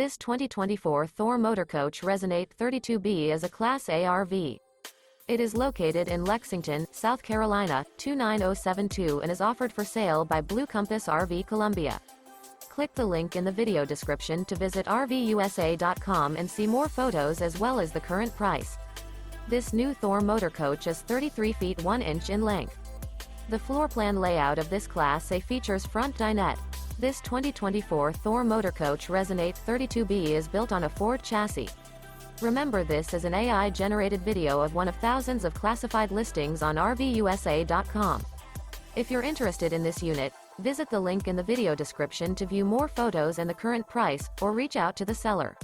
This 2024 Thor Motor Coach Resonate 32B is a Class A RV. It is located in Lexington, South Carolina, 29072 and is offered for sale by Blue Compass RV Columbia. Click the link in the video description to visit RVUSA.com and see more photos as well as the current price. This new Thor Motor Coach is 33 feet 1 inch in length. The floor plan layout of this Class A features Front Dinette. This 2024 Thor Motor Coach Resonate 32B is built on a Ford chassis. Remember, this is an AI-generated video of one of thousands of classified listings on RVUSA.com. If you're interested in this unit, visit the link in the video description to view more photos and the current price, or reach out to the seller.